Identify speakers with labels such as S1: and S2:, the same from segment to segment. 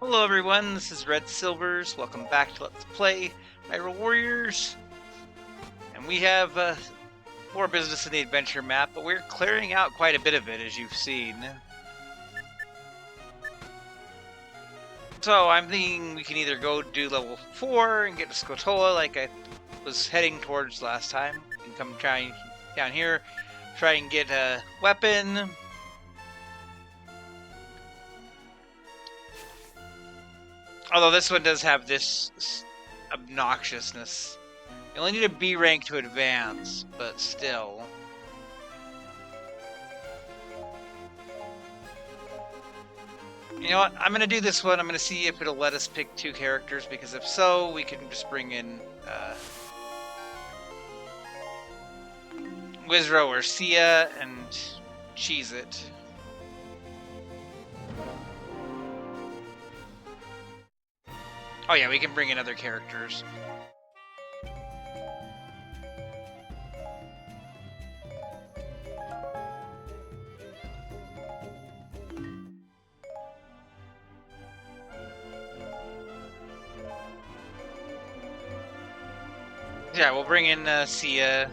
S1: Hello everyone, this is Red Silvers. Welcome back to Let's Play Hyrule Warriors. And we have more business in the adventure map, but we're clearing out quite a bit of it, as you've seen. So I'm thinking we can either go do level 4 and get to Scotola like I was heading towards last time. We can come try down here, try and get a weapon. Although this one does have this obnoxiousness. You only need a B rank to advance, but still. You know what? I'm going to do this one. I'm going to see if it'll let us pick 2 characters, because if so, we can just bring in Wizro or Sia and cheese it. Oh yeah, we can bring in other characters. Yeah, we'll bring in Sia.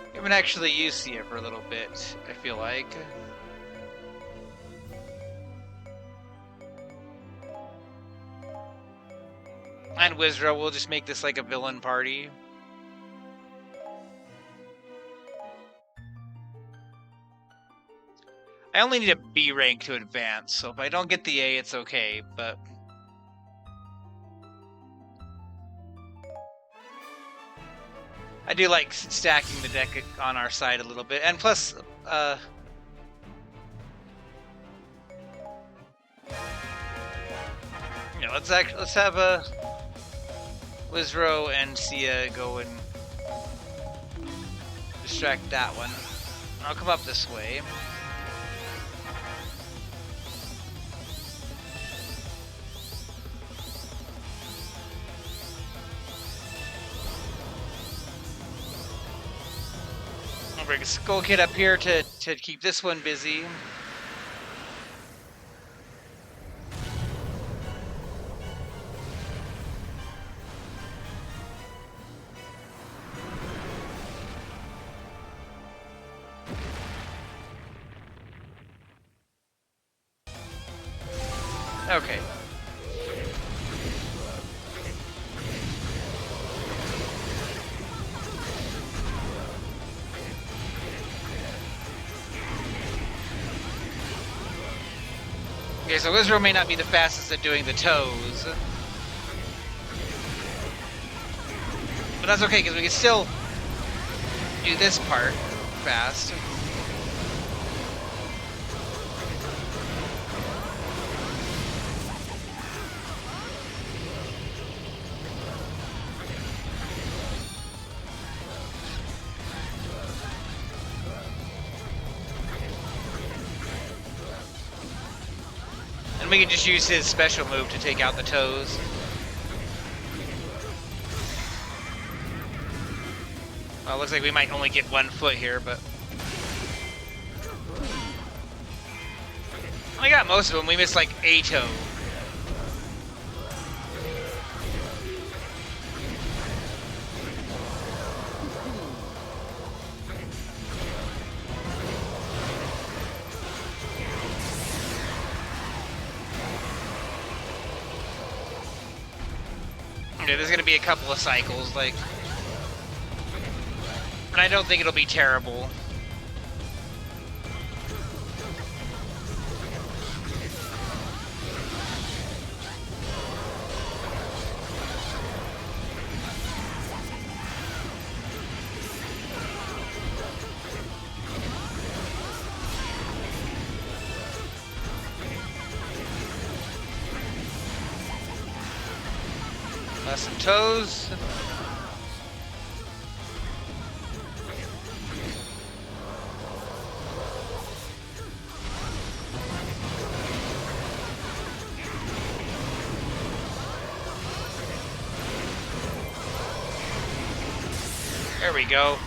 S1: We haven't actually used Sia for a little bit, I feel like. And Wizro, we'll just make this like a villain party. I only need a B rank to advance, so if I don't get the A, it's okay, but... I do like stacking the deck on our side a little bit, and plus, you know, let's have a Wizro and Sia go and distract that one. I'll come up this way. I'll bring a Skull Kid up here to keep this one busy. Okay. Okay, so Wizro may not be the fastest at doing the toes. But that's okay, because we can still do this part fast. And we can just use his special move to take out the toes. Well, it looks like we might only get 1 foot here, but... I got most of them. We missed like a toe. Okay, there's gonna be a couple of cycles, like... But I don't think it'll be terrible. Some toes. There we go.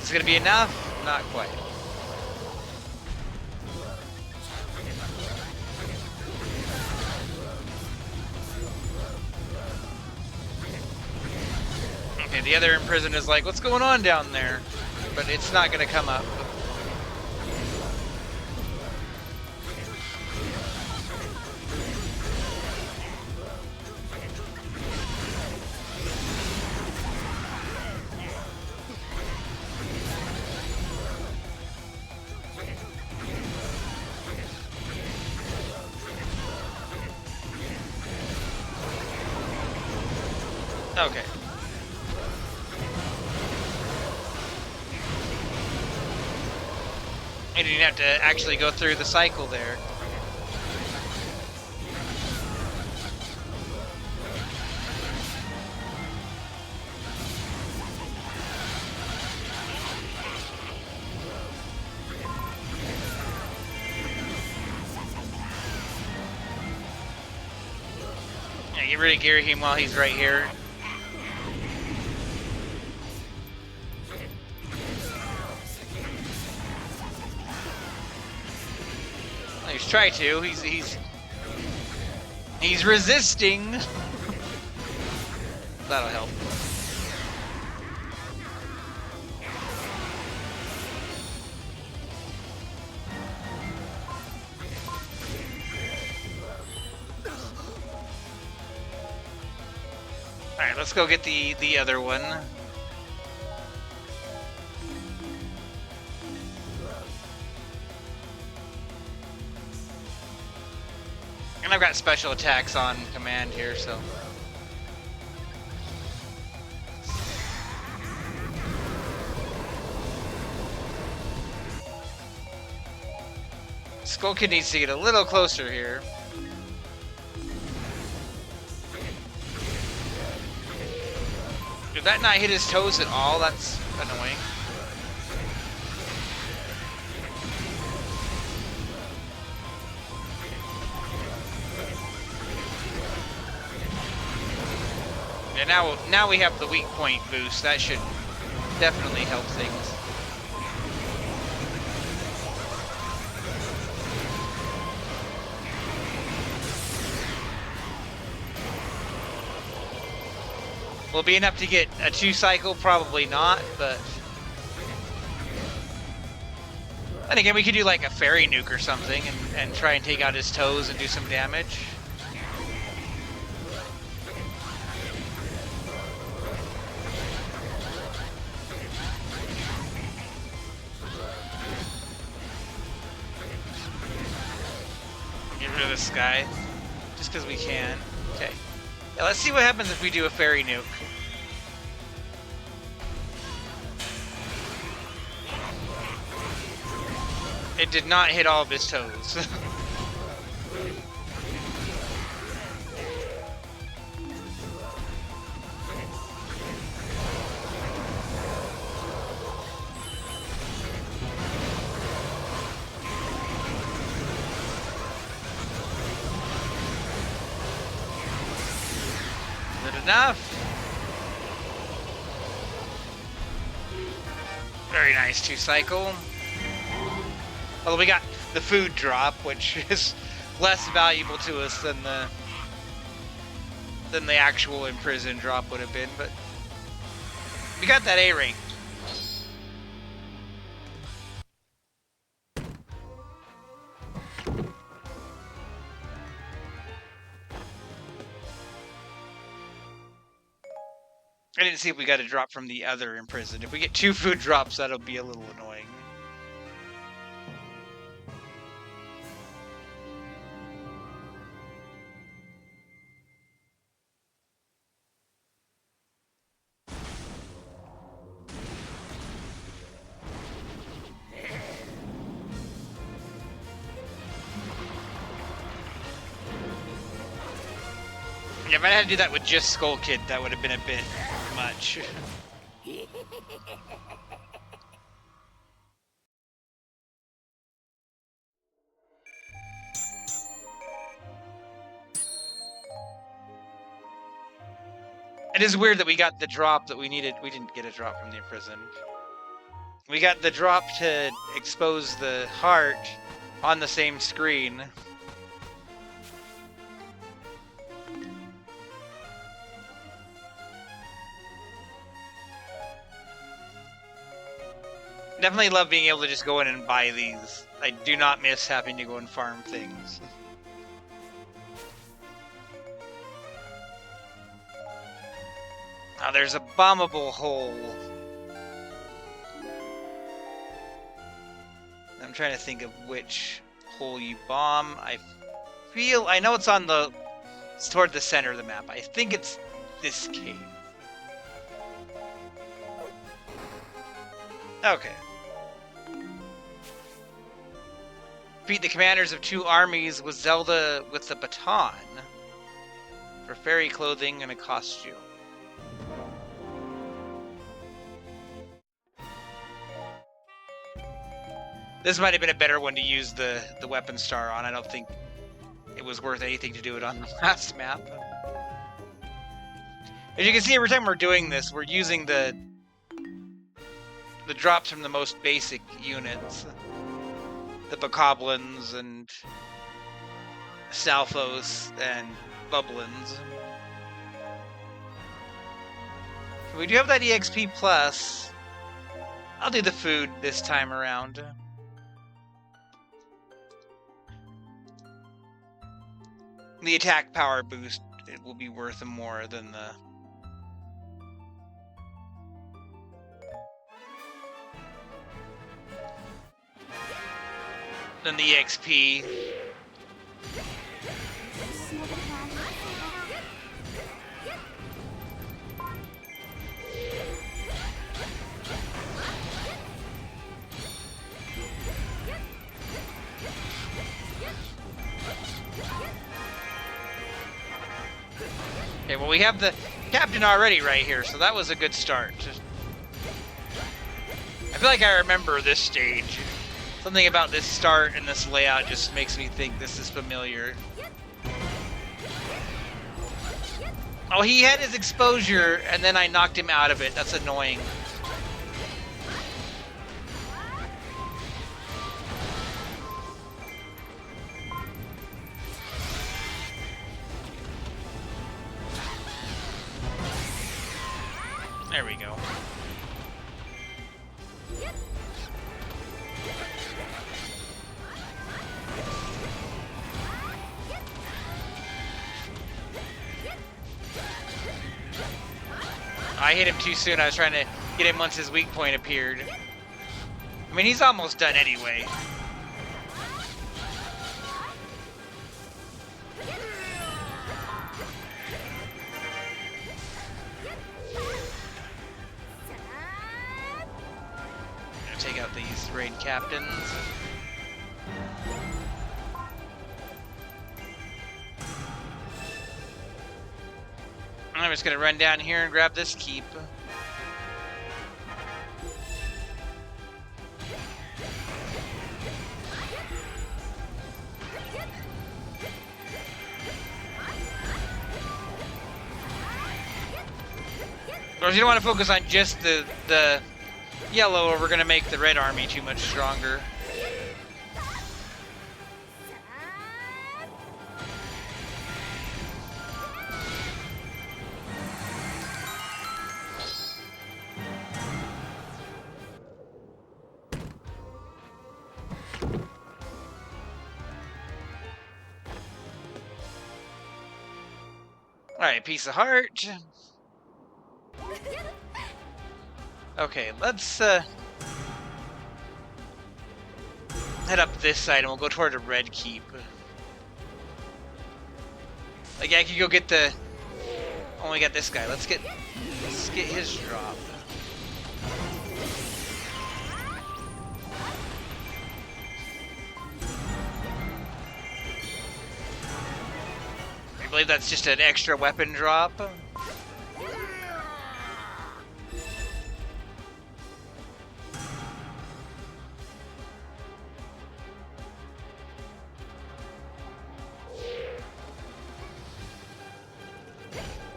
S1: Is it gonna be enough? Not quite. And the other imprisoned is like, what's going on down there? But it's not going to come up. Okay. You didn't have to actually go through the cycle there. Yeah, get rid of Girahim while he's right here. He's trying to. He's resisting. That'll help. All right, let's go get the other one. And I've got special attacks on command here, so. Skull Kid needs to get a little closer here. Did that not hit his toes at all? That's annoying. Yeah, now we have the weak point boost. That should definitely help things. Will it be enough to get a 2-cycle? Probably not, but... And again, we could do like a fairy nuke or something and try and take out his toes and do some damage. Get rid of this guy, just because we can. Okay. Yeah, let's see what happens if we do a fairy nuke. It did not hit all of his toes. Is it enough? Very nice 2-cycle. Although we got the food drop, which is less valuable to us than the actual imprison drop would have been, but we got that A rank. I didn't see if we got a drop from the other imprisoned. If we get 2 food drops, that'll be a little annoying. Yeah, if I had to do that with just Skull Kid, that would have been a bit much. It is weird that we got the drop that we needed. We didn't get a drop from the imprisoned. We got the drop to expose the heart on the same screen. Definitely love being able to just go in and buy these. I do not miss having to go and farm things. Now there's a bombable hole. I'm trying to think of which hole you bomb. I know it's it's toward the center of the map. I think it's this cave. Okay. Defeat the commanders of 2 armies with Zelda with the baton for fairy clothing and a costume. This might have been a better one to use the weapon star on. I don't think it was worth anything to do it on the last map. As you can see, every time we're doing this, we're using the drops from the most basic units. The Bokoblins and Salphos and Bubblins. We do have that EXP plus. I'll do the food this time around. The attack power boost, it will be worth more than the EXP. Okay, well we have the captain already right here, so that was a good start. I feel like I remember this stage. Something about this start and this layout just makes me think this is familiar. Oh, he had his exposure, and then I knocked him out of it. That's annoying. There we go. I hit him too soon. I was trying to get him once his weak point appeared. I mean, he's almost done anyway. I'm gonna take out these raid captains. I'm just gonna run down here and grab this keep. Or if you don't want to focus on just the yellow, or we're gonna make the red army too much stronger. Alright, piece of heart. Okay, let's head up this side and we'll go toward a red keep. Like, I could go get the... Oh, we got this guy. Let's get his drop. I believe that's just an extra weapon drop.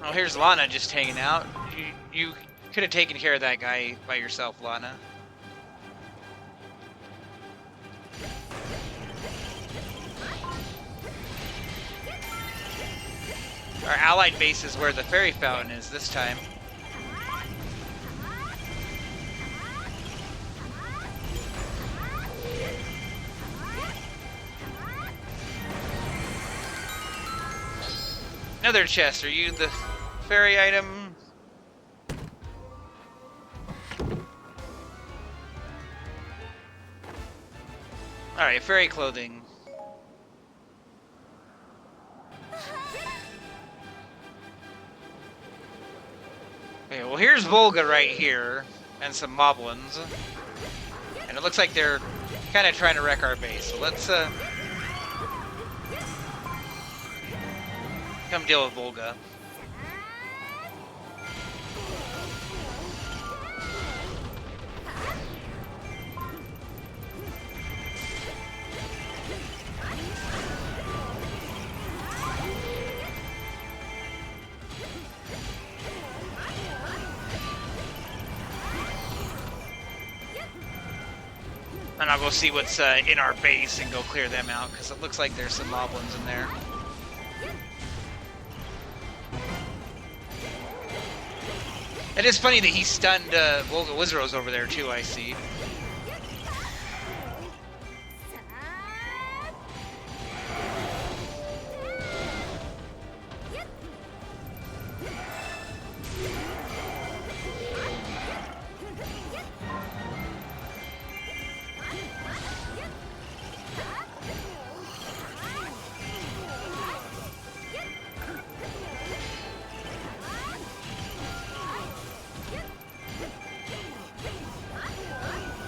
S1: Oh, here's Lana just hanging out. You could have taken care of that guy by yourself, Lana. Our allied base is where the fairy fountain is this time. Another chest. Are you the fairy item? Alright, fairy clothing. Okay, well here's Volga right here, and some moblins. And it looks like they're kind of trying to wreck our base, so let's come deal with Volga. And I'll go see what's in our base and go clear them out, because it looks like there's some moblins in there. It is funny that he stunned Volga Wizros over there too, I see.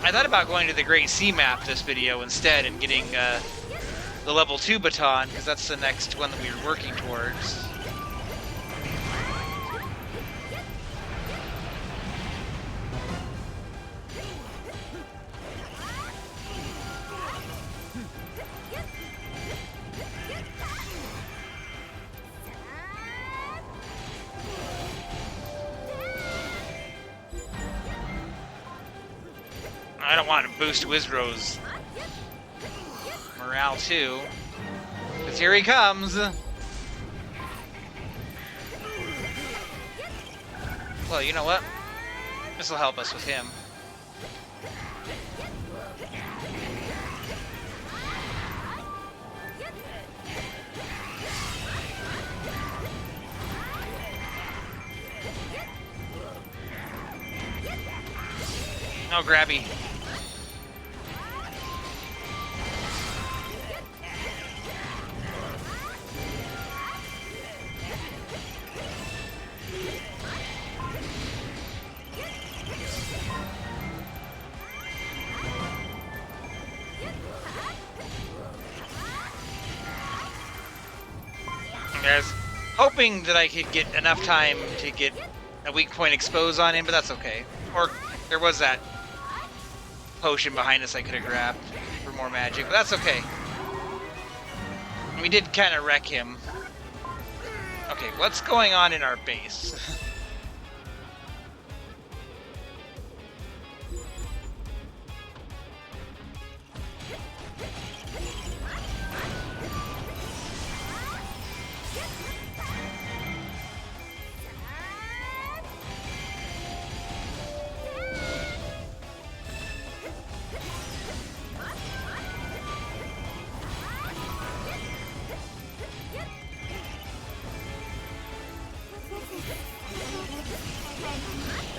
S1: I thought about going to the Great Sea map this video instead and getting the level 2 baton, because that's the next one that we were working towards. I don't want to boost Wizrow's morale too, because here he comes. Well, you know what? This will help us with him. No grabby. I was hoping that I could get enough time to get a weak point expose on him, but that's okay. Or there was that potion behind us I could have grabbed for more magic, but that's okay. We did kind of wreck him. Okay, what's going on in our base?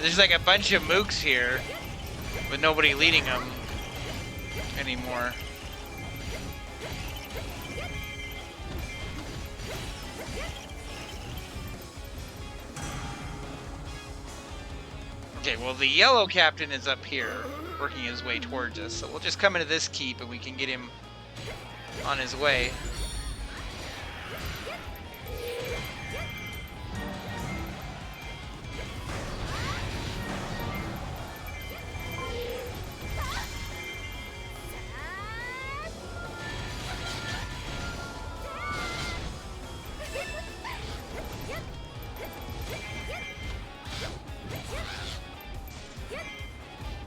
S1: There's like a bunch of mooks here, with nobody leading them anymore. Okay, well the yellow captain is up here, working his way towards us, so we'll just come into this keep and we can get him on his way.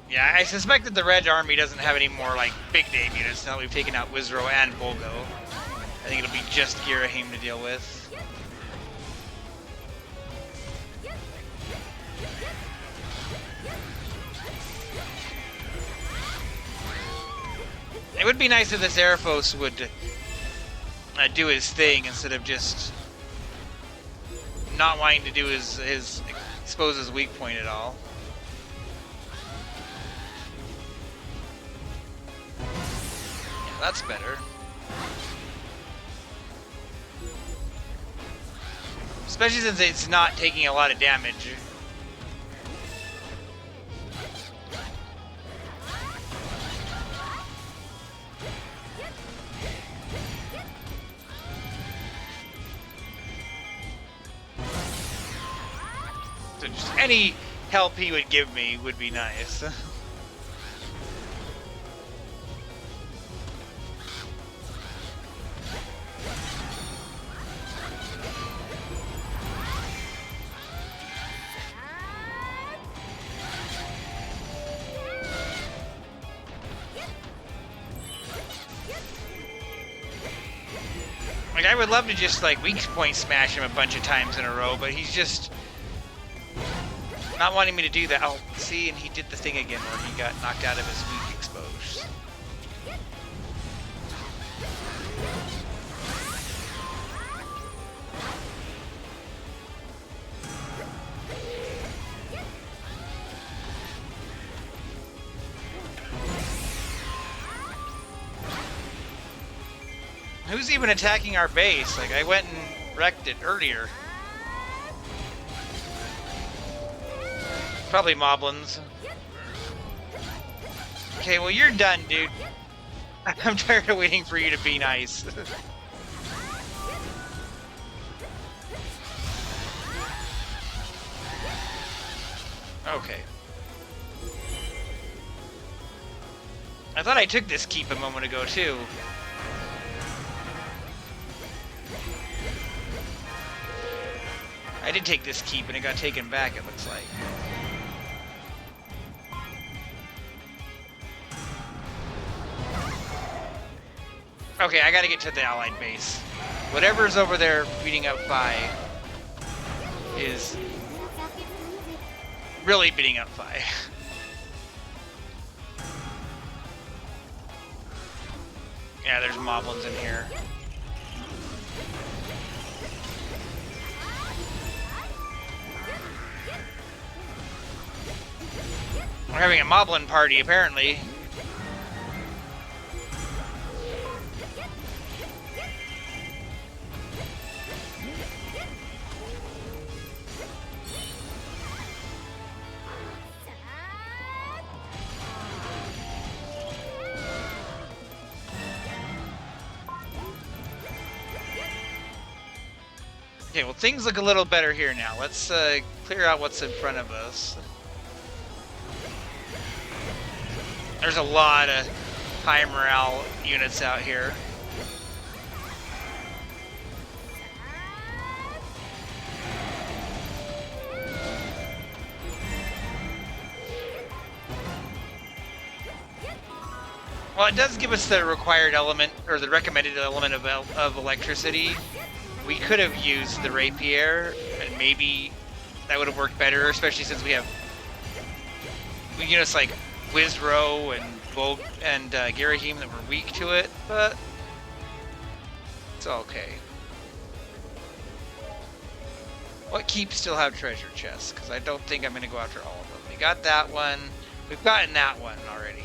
S1: Yeah, I suspect that the Red Army doesn't have any more, like, big name units now that we've taken out Wizrow and Volgo. I think it'll be just Girahim to deal with. It would be nice if this Airphos would do his thing instead of just not wanting to do his expose his weak point at all. Yeah, that's better. Especially since it's not taking a lot of damage. So just any help he would give me would be nice. Like, I would love to just, like, weak point smash him a bunch of times in a row, but he's just not wanting me to do that. Oh, see, and he did the thing again where he got knocked out of his weak expose. Who's even attacking our base? Like, I went and wrecked it earlier. Probably moblins. Okay, well, you're done, dude. I'm tired of waiting for you to be nice. Okay. I thought I took this keep a moment ago, too. I did take this keep, and it got taken back, it looks like. Okay, I gotta get to the allied base. Whatever's over there beating up Fi is really beating up Fi. Yeah, there's moblins in here. We're having a moblin party, apparently. Okay, well, things look a little better here now. Let's clear out what's in front of us. There's a lot of high morale units out here. Well, it does give us the required element, or the recommended element of electricity. We could have used the rapier, and maybe that would have worked better, especially since we have units like Wizro and Vogue and Girahim that were weak to it, but it's okay. What keeps still have treasure chests? Because I don't think I'm going to go after all of them. We got that one. We've gotten that one already.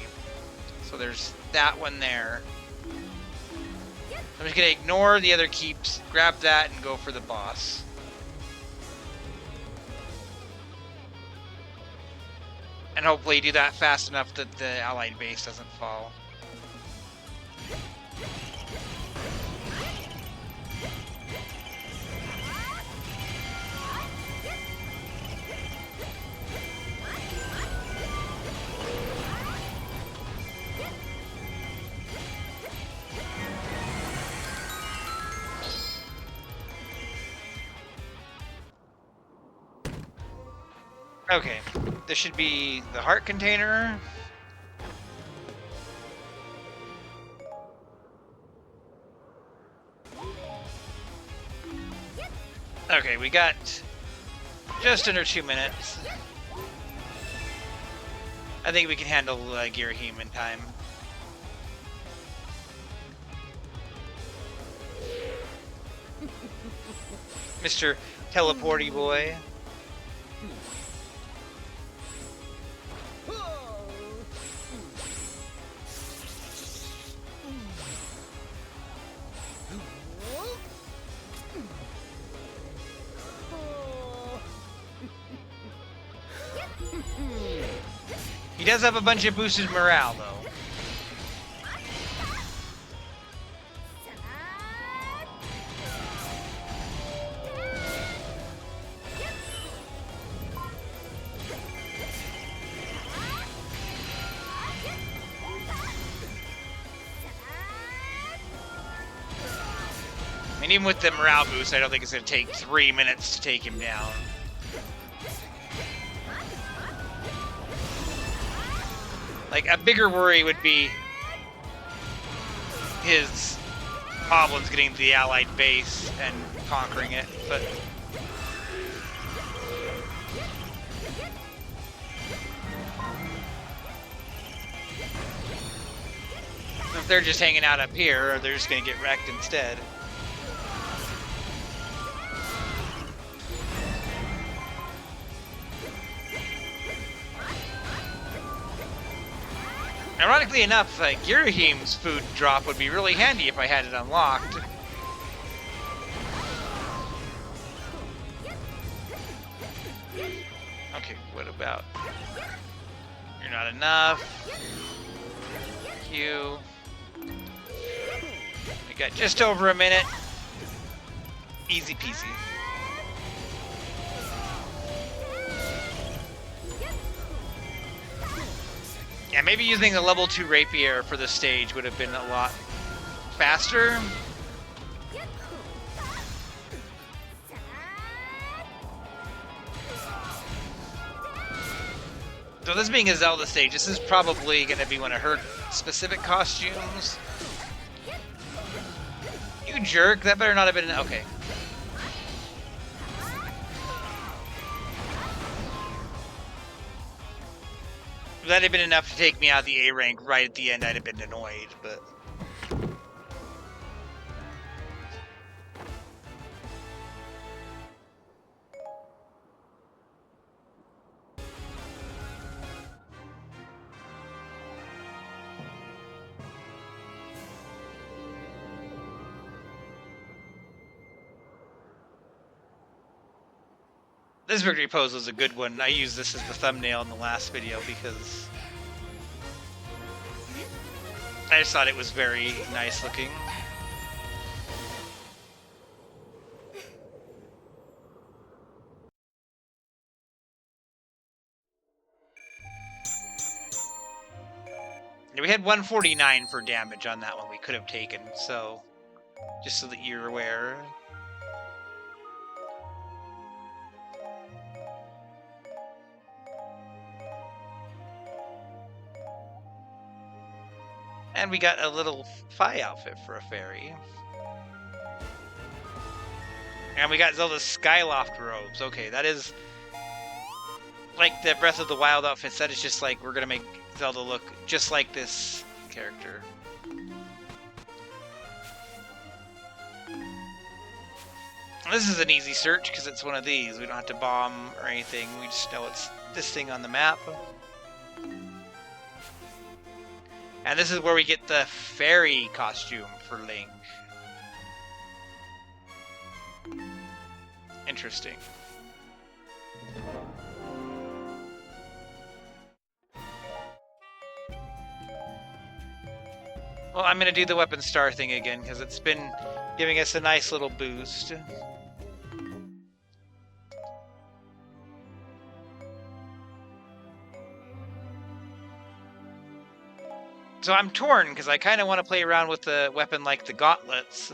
S1: So there's that one there. I'm just going to ignore the other keeps, grab that, and go for the boss. And hopefully do that fast enough that the allied base doesn't fall. Okay, this should be the heart container. Okay, we got just under 2 minutes. I think we can handle Girahim in time. Mr. Teleporty boy. He does have a bunch of boosted morale, though. I mean, even with the morale boost, I don't think it's going to take 3 minutes to take him down. Like, a bigger worry would be his goblins getting to the allied base and conquering it, but... if they're just hanging out up here, they're just going to get wrecked instead. Ironically enough, Girahim's food drop would be really handy if I had it unlocked. Okay, what about... you're not enough. You. We got just over a minute. Easy peasy. Yeah, maybe using the level 2 rapier for this stage would have been a lot faster. So this being a Zelda stage, this is probably going to be one of her specific costumes. You jerk, that better not have been... okay. If that had been enough to take me out of the A rank right at the end, I'd have been annoyed, but... this victory pose was a good one. I used this as the thumbnail in the last video because I just thought it was very nice looking. We had 149 for damage on that one we could have taken, so just so that you're aware. And we got a little Fi outfit for a fairy. And we got Zelda's Skyloft robes. Okay, that is like the Breath of the Wild outfits. That is just like, we're gonna make Zelda look just like this character. This is an easy search because it's one of these. We don't have to bomb or anything. We just know it's this thing on the map. And this is where we get the fairy costume for Link. Interesting. Well, I'm going to do the weapon star thing again because it's been giving us a nice little boost. So I'm torn because I kind of want to play around with a weapon like the gauntlets.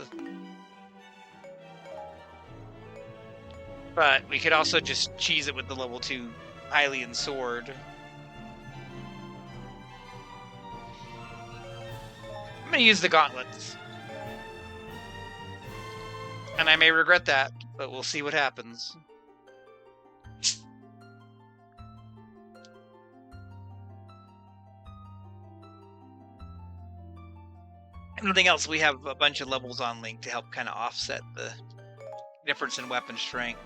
S1: But we could also just cheese it with the level 2 Hylian sword. I'm going to use the gauntlets. And I may regret that, but we'll see what happens. Anything else, we have a bunch of levels on Link to help kind of offset the difference in weapon strength.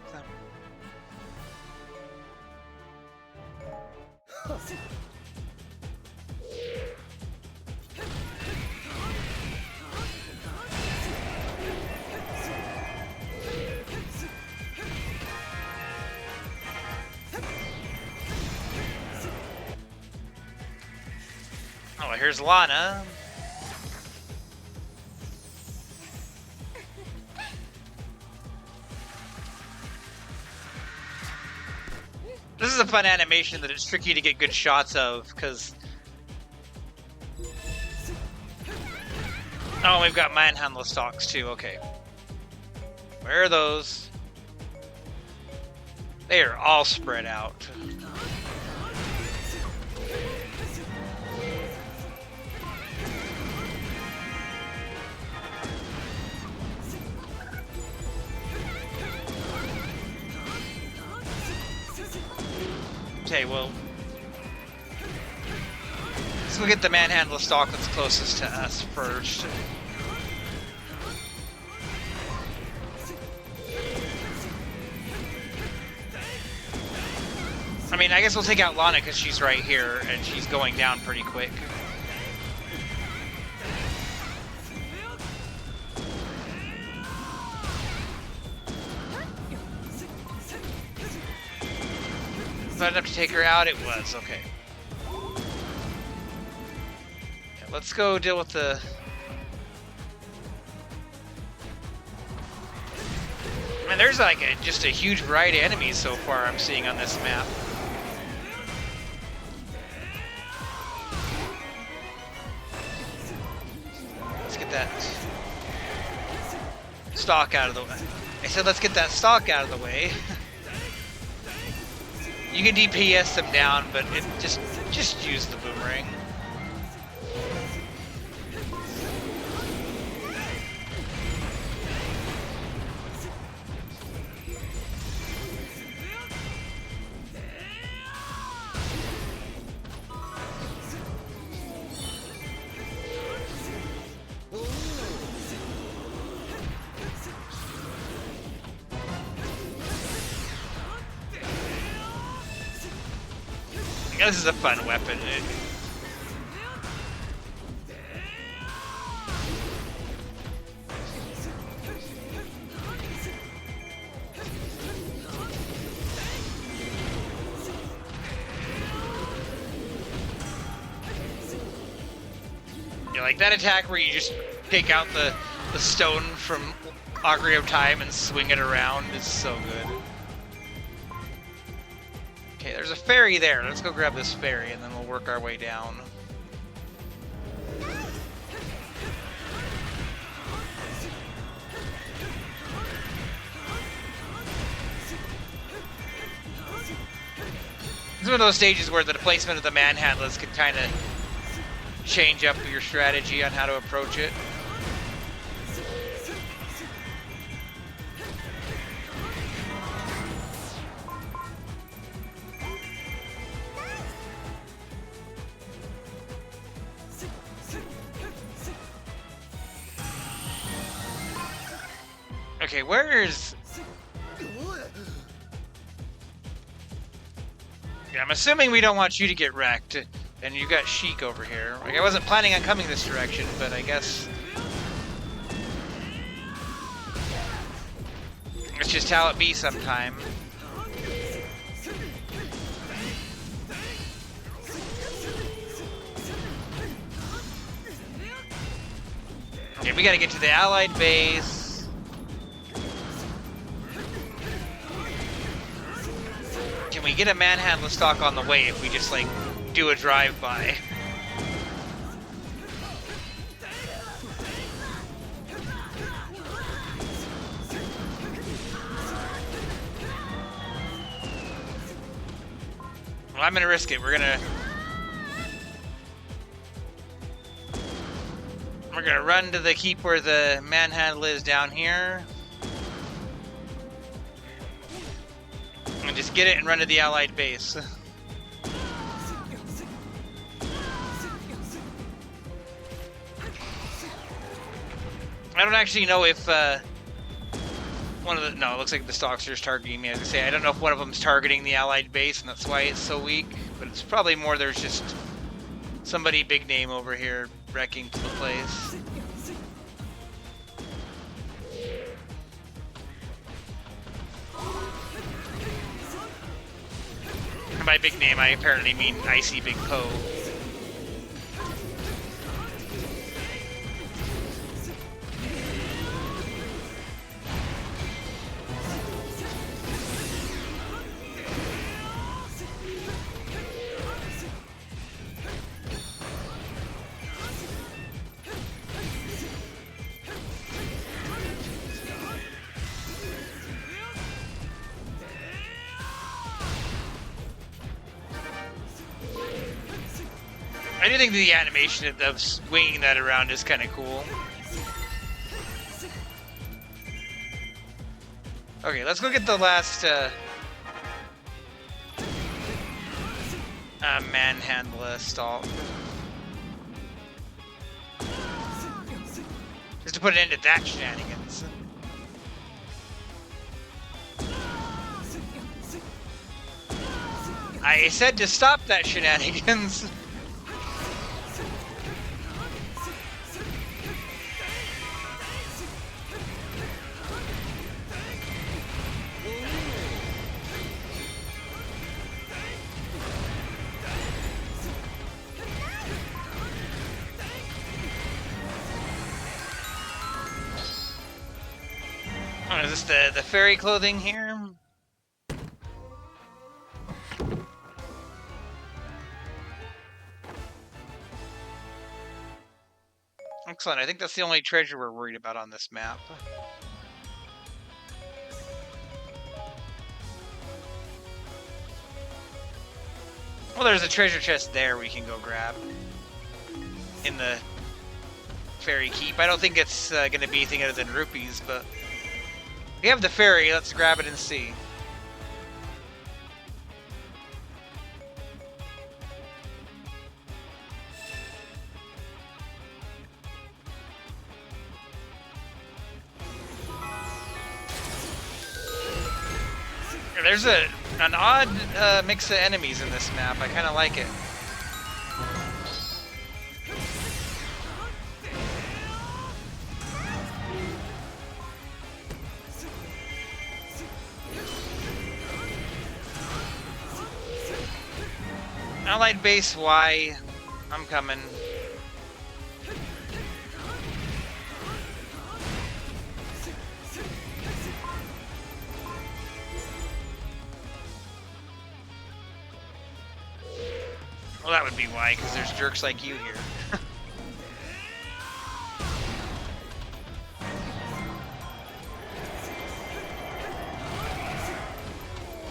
S1: Oh, here's Lana. This is a fun animation that it's tricky to get good shots of, because... Oh, we've got manhandle stalks too, okay. Where are those? They are all spread out. Okay, well, let's go get the manhandle stalk that's closest to us first. I mean, I guess we'll take out Lana because she's right here and she's going down pretty quick. Was that enough to take her out? It was, okay. Yeah, let's go deal with the... Man, there's like just a huge variety of enemies so far I'm seeing on this map. Let's get that stalk out of the way. I said let's get that stalk out of the way. You can DPS them down, but it just use the boomerang. This is a fun weapon. Yeah, like that attack where you just take out the stone from Ocarina of Time and swing it around is so good. Okay, there's a ferry there. Let's go grab this ferry and then we'll work our way down. It's one of those stages where the placement of the manhandlers can kind of change up your strategy on how to approach it. Okay, where's... Yeah, I'm assuming we don't want you to get wrecked, and you got Sheik over here. Like, I wasn't planning on coming this direction, but I guess... it's just how it be sometime. Okay, we gotta get to the Allied base. Can we get a manhandler stock on the way if we just, like, do a drive-by? Well, I'm gonna risk it. We're gonna run to the keep where the manhandle is down here. And just get it and run to the Allied base. I don't actually know if One of the no, it looks like the Stalker's targeting me. As I say, I don't know if one of them's targeting the allied base, and that's why it's so weak. But it's probably more there's just somebody big name over here wrecking the place. And by big name, I apparently mean Icy Big Poe. I do think the animation of swinging that around is kind of cool. Okay, let's go get the last manhandle stall. Just to put an end to that shenanigans. I said to stop that shenanigans. Oh, is this the fairy clothing here? Excellent. I think that's the only treasure we're worried about on this map. Well, there's a treasure chest there we can go grab in the fairy keep. I don't think it's going to be anything other than rupees, but we have the fairy. Let's grab it and see. There's an odd mix of enemies in this map. I kind of like it. Allied base Y. I'm coming. Well, that would be why, because there's jerks like you here.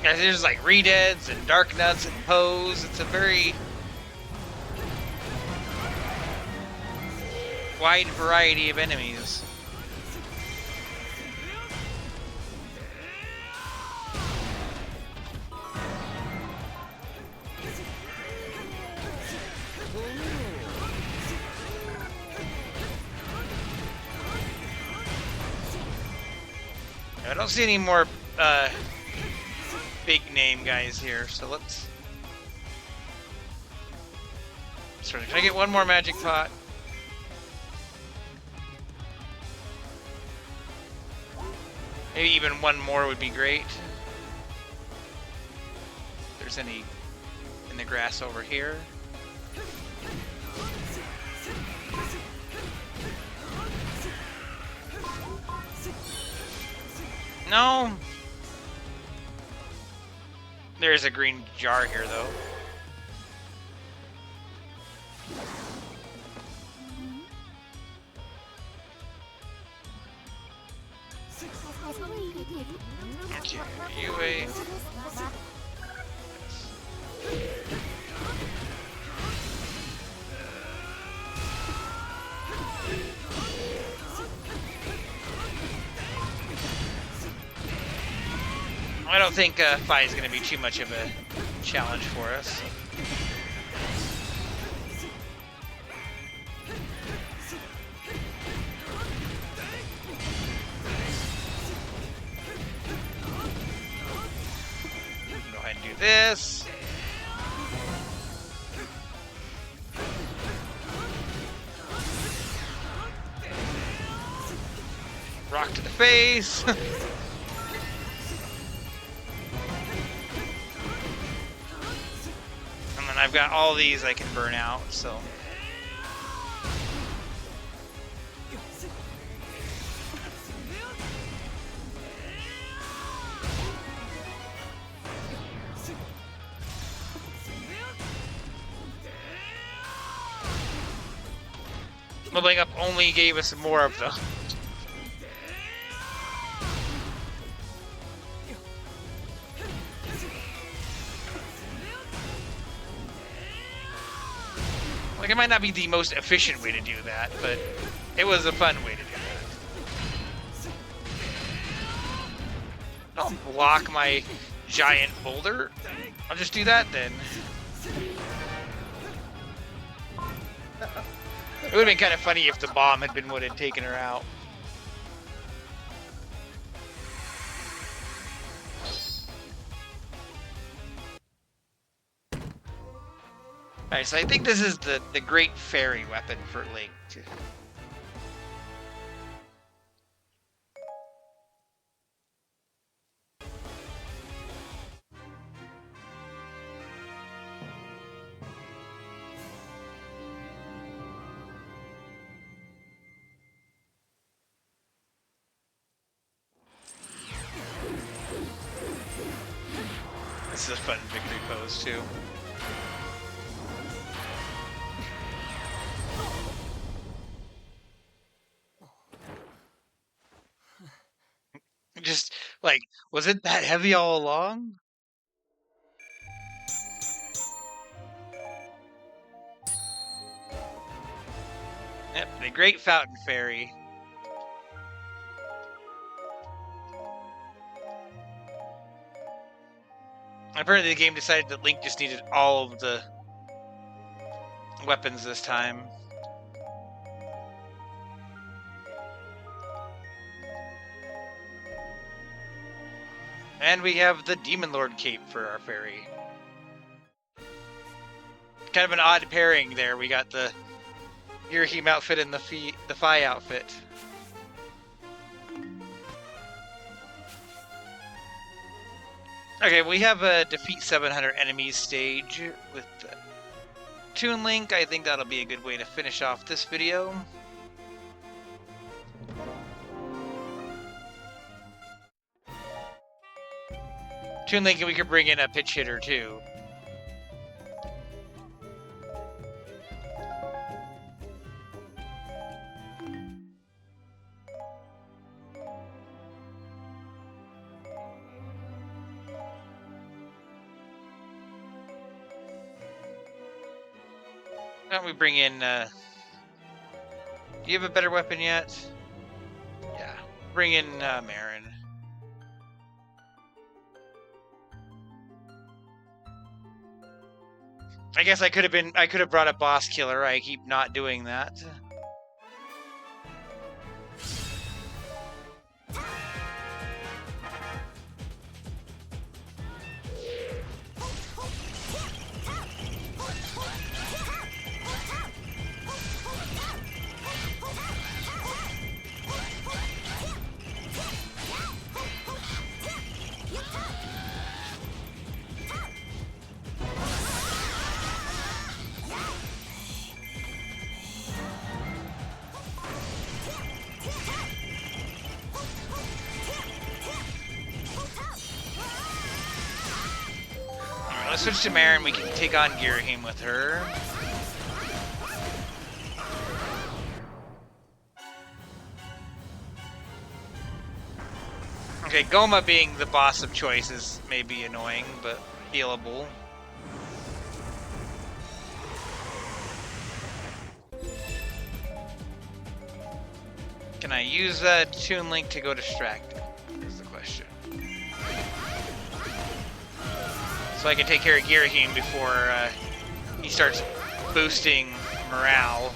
S1: Guys, there's like Redeads and Dark Nuts and Poes. It's a very wide variety of enemies. I don't see any more big name guys here, so let's... Sorry, can I get one more magic pot? Maybe even one more would be great. If there's any in the grass over here. No. There's a green jar here, though. Okay, you wait. I don't think Fi is going to be too much of a challenge for us. Yes! Rock to the face! And then I've got all these I can burn out, so... Leveling up only gave us more of them. Like, it might not be the most efficient way to do that, but it was a fun way to do that. I'll block my giant boulder. I'll just do that then. It would have been kind of funny if the bomb had been what had taken her out. Alright, so I think this is the great fairy weapon for Link. This is a fun victory pose, too. Just, like, was it that heavy all along? Yep, the Great Fountain Fairy. Apparently the game decided that Link just needed all of the weapons this time. And we have the Demon Lord cape for our fairy. Kind of an odd pairing there. We got the Girahim outfit and the Fi outfit. Okay, we have a defeat 700 enemies stage with Toon Link. I think that'll be a good way to finish off this video. Toon Link, and we could bring in a pitch hitter too. Why don't we bring in, do you have a better weapon yet? Yeah, bring in Marin. I guess I could have brought a boss killer. I keep not doing that. Let's switch to Marin. We can take on Girahim with her. Okay, Goma being the boss of choice is maybe annoying, but dealable. Can I use Toon Link to go distracted? Is the question. So I can take care of Girahim before he starts boosting morale.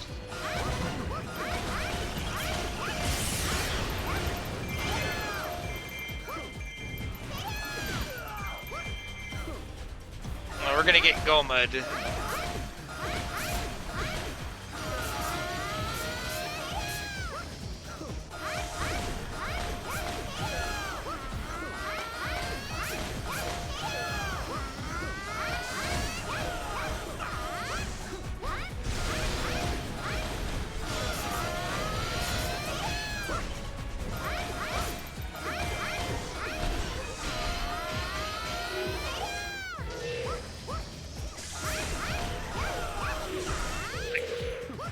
S1: gonna get Goma'd.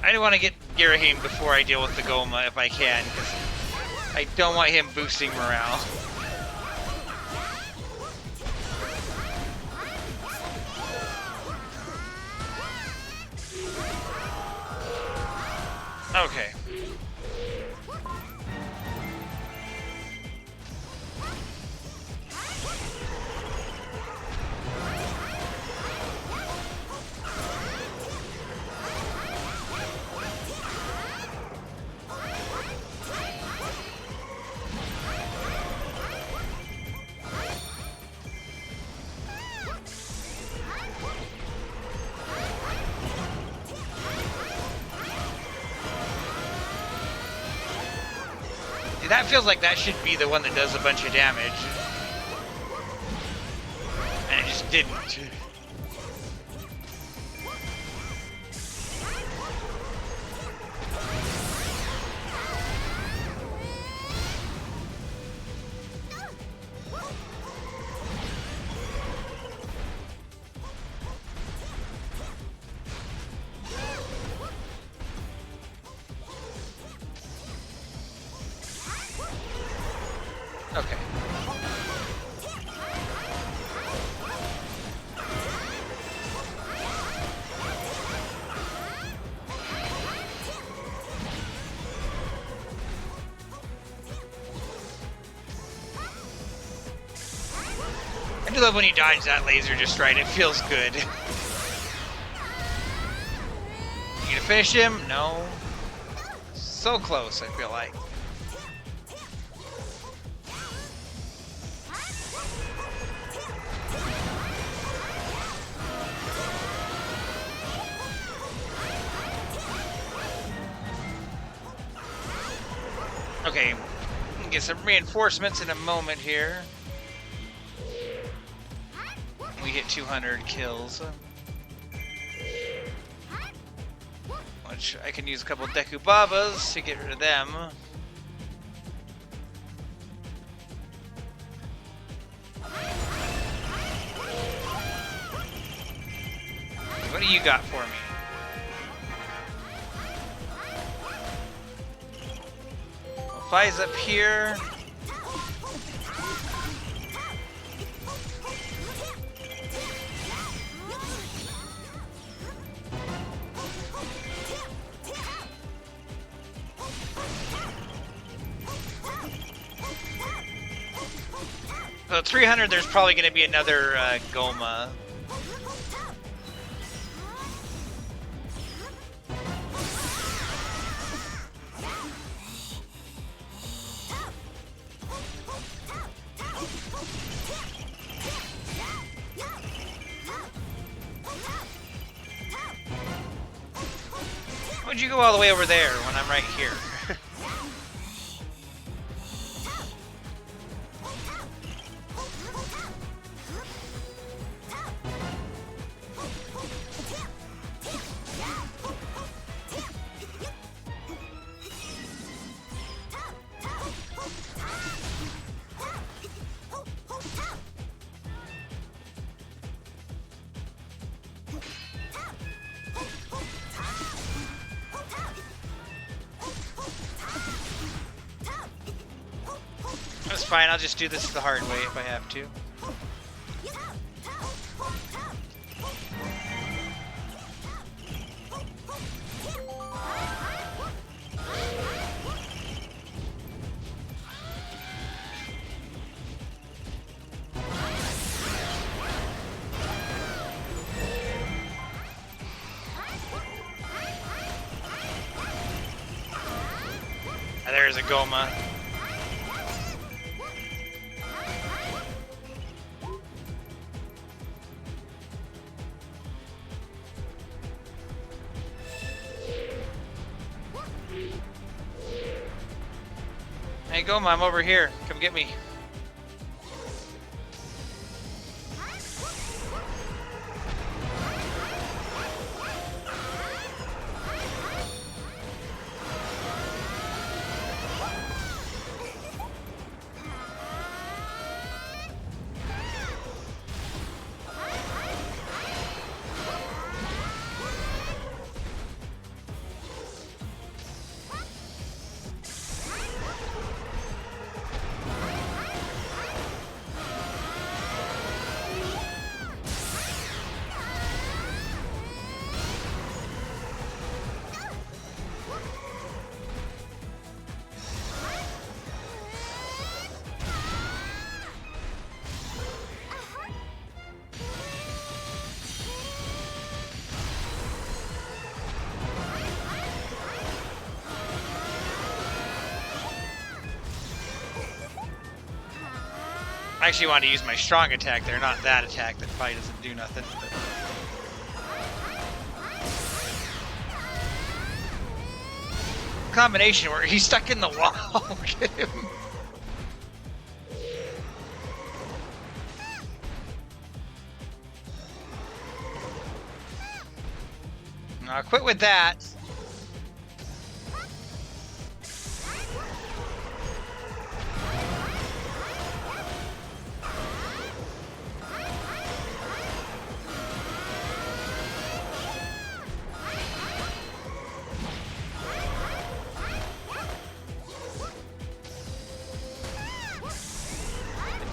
S1: I do want to get Girahim before I deal with the Goma if I can, because I don't want him boosting morale. Okay. That feels like that should be the one that does a bunch of damage. And it just didn't. Okay. I do love when you dodge that laser just right. It feels good. You gonna finish him? No. So close, I feel like. Okay, get some reinforcements in a moment here. We hit 200 kills. Which I can use a couple Deku Babas to get rid of them. What do you got for me? Fi's up here. So 300, there's probably going to be another Goma. Why'd you go all the way over there when I'm right here? That's fine, I'll just do this the hard way if I have to. There's a Goma. Hey, Goma, I'm over here. Come get me. I actually wanted to use my strong attack there, not that attack that probably doesn't do nothing. But... combination where he's stuck in the wall. Get him. Now quit with that.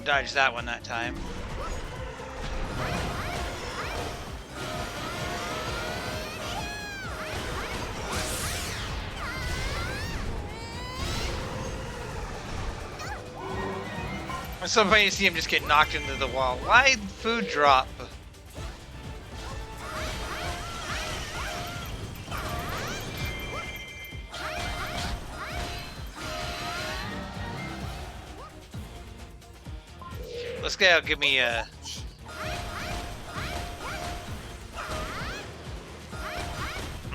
S1: Dodge that one that time. It's so funny to see him just get knocked into the wall. Why food drop? This guy will give me a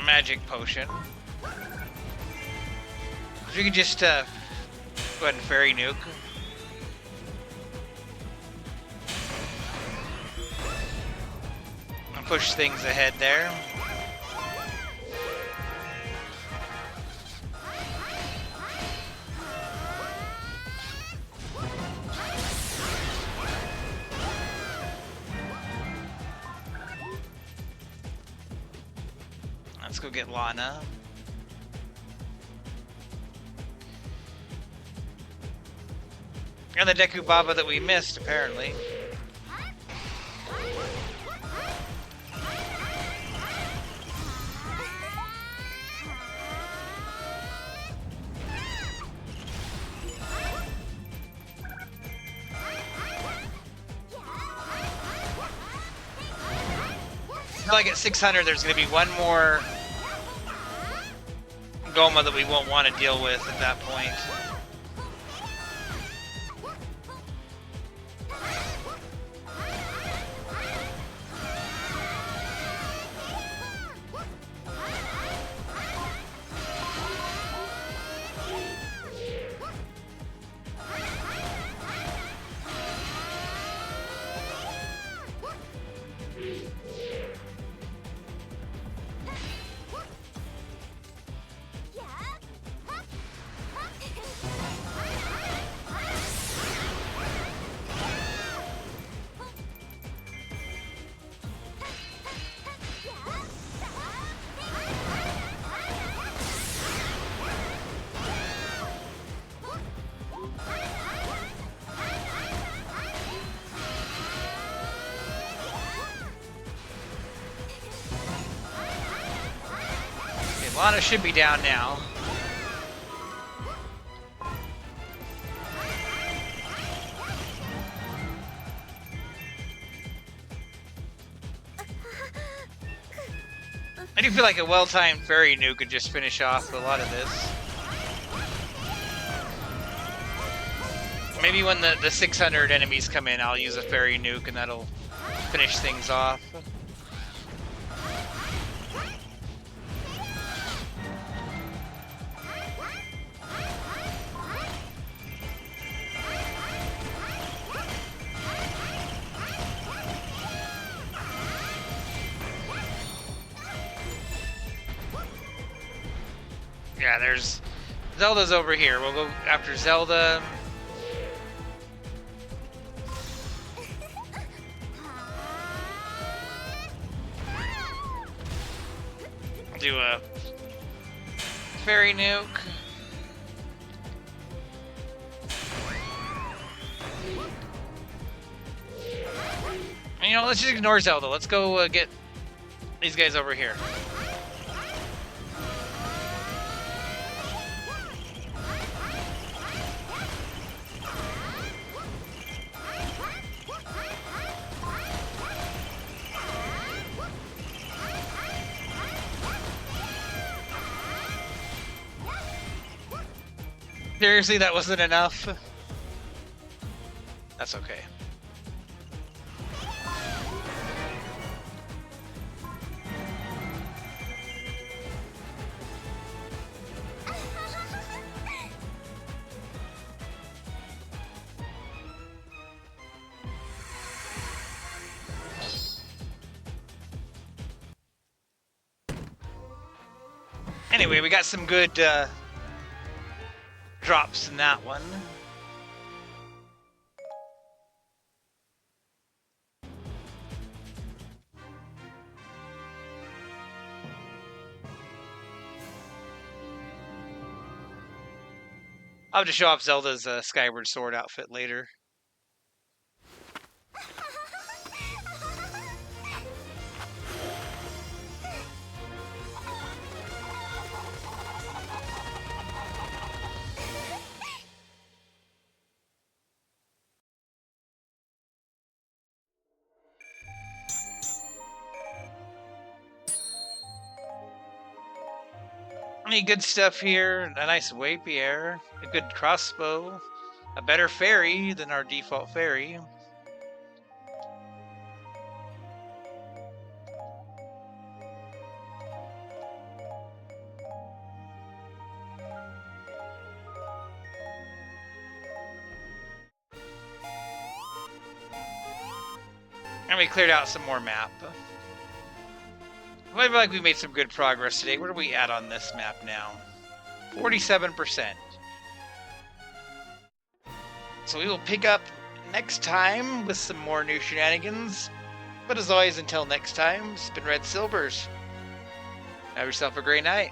S1: magic potion. We can just go ahead and fairy nuke. And push things ahead there. Let's go get Lana. And the Deku Baba that we missed, apparently. I feel like at 600 there's going to be one more Goma that we won't want to deal with at that point. Lana should be down now. I do feel like a well-timed fairy nuke could just finish off a lot of this. Maybe when the 600 enemies come in, I'll use a fairy nuke and that'll finish things off. Yeah, there's... Zelda's over here. We'll go after Zelda. Do a fairy nuke. And, you know, let's just ignore Zelda. Let's go get these guys over here. Seriously, that wasn't enough? That's okay. Anyway, we got some good drops in that one. I'll have to show off Zelda's Skyward Sword outfit later. Any good stuff here? A nice rapier, a good crossbow, a better fairy than our default fairy. And we cleared out some more map. I feel like we made some good progress today. Where are we at on this map now? 47%. So we will pick up next time with some more new shenanigans. But as always, until next time, it's been Red Silvers. Have yourself a great night.